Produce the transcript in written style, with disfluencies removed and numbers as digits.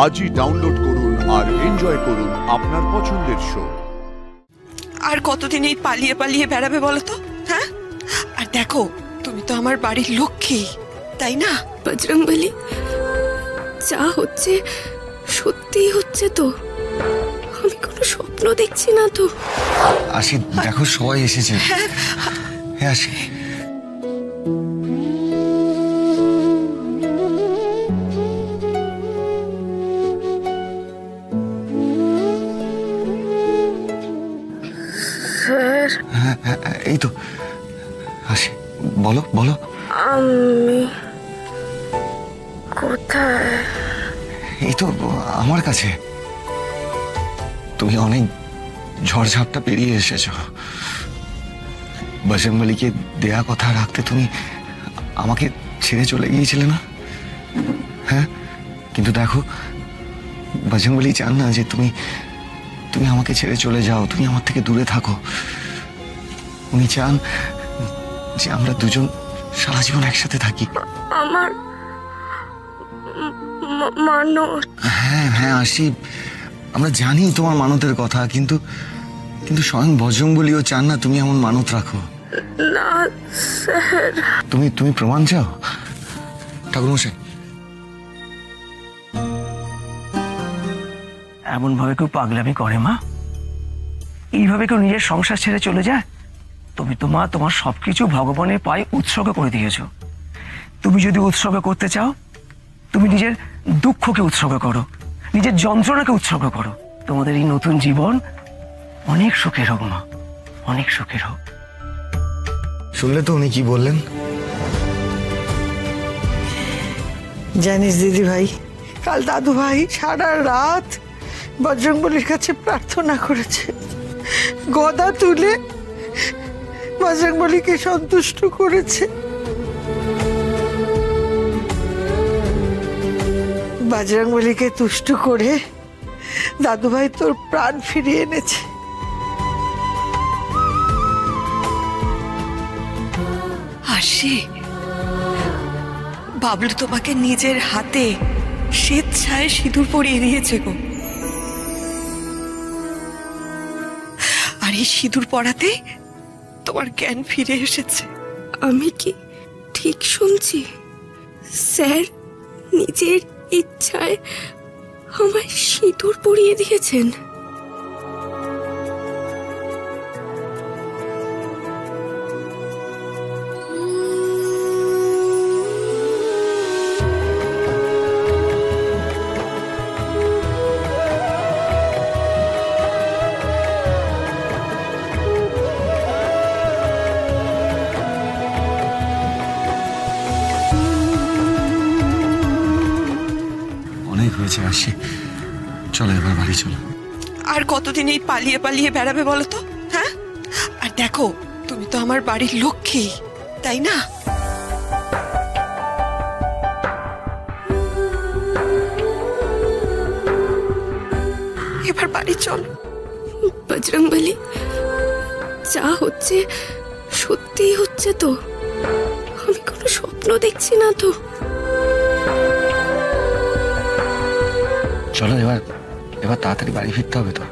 আজই ডাউনলোড করুন আর এনজয় করুন আপনার পছন্দের শো। আর কতদিন এই পালিয়ে পালিয়ে বেড়াবে বলো তো? হ্যাঁ, আর দেখো তুমি তো আমার বাড়ির লক্ষ্মী, তাই না? বজরংবলী, যা হচ্ছে সত্যিই হচ্ছে তো? আমি কোনো স্বপ্ন দেখছি না তো? আসি, দেখো সবাই এসেছে। হ্যাঁ আসি। হ্যাঁ এই তো আসি, বলো বলো। আমি কোথায়? এই তো আমার কাছে। তুমি অনেক ঝড়ঝাপটা পেরিয়ে এসেছ। বজরংবলীকে দেয়া কথা রাখতে তুমি আমাকে ছেড়ে চলে গিয়েছিলে না? হ্যাঁ, কিন্তু দেখো বজরংবলী চান না যে তুমি তুমি আমাকে ছেড়ে চলে যাও, তুমি আমার থেকে দূরে থাকো। উনি চান যে আমরা দুজন সারা জীবন একসাথে থাকি। আমার মানত। হ্যাঁ হ্যাঁ আসি, আমরা জানি তোমার মানতের কথা, কিন্তু কিন্তু স্বয়ং বজরংবলীও চান না তুমি এমন মানত রাখো। না স্যার। তুমি তুমি প্রমাণ চাও? ঠাকুরমশাই, এমন ভাবে কেউ পাগলামি করে মা? এইভাবে কেউ নিজের সংসার ছেড়ে চলে যায়? তুমি তো মা তোমার সবকিছু ভগবানের পায়ে উৎসর্গ করে দিয়েছো। তুমি যদি উৎসর্গ করতে চাও, তুমি নিজের দুঃখকে উৎসর্গ করো, নিজের যন্ত্রণাকে উৎসর্গ করো। তোমাদের এই নতুন জীবন অনেক সুখের হোক মা, অনেক সুখের হোক। শুনলে তো উনি কি বললেন? জানিস দিদি ভাই, কাল দাদু ভাই সারা রাত বজরংবলীর কাছে প্রার্থনা করেছে, গদা তুলে বজরংবলীকে সন্তুষ্ট করেছে। বজরংবলীকে তুষ্ট করে দাদু ভাই তোর প্রাণ ফিরিয়ে এনেছে। আসি, বাবলু তোমাকে নিজের হাতে স্বেচ্ছায় সিঁদুর পরিয়ে দিয়েছে গো। আর এই সিঁদুর পরাতে তোমার জ্ঞান ফিরে এসেছে। আমি কি ঠিক শুনছি? স্যার নিজের ইচ্ছায় আমায় সিঁদুর পরিয়ে দিয়েছেন? হয়েছে, আসি, চলো এবার বাড়ি চলো। আর কতদিন এই পালিয়ে পালিয়ে বেড়াবে বলো তো? হ্যাঁ, আর দেখো তুমি তো আমার বাড়ির লক্ষ্মী, তাই না? এবার বাড়ি চলো। বজরংবলী, যা হচ্ছে সত্যিই হচ্ছে তো? আমি কোনো স্বপ্ন দেখছি না তো? চলো এবার এবার তাড়াতাড়ি বাড়ি ফিরতে হবে তো।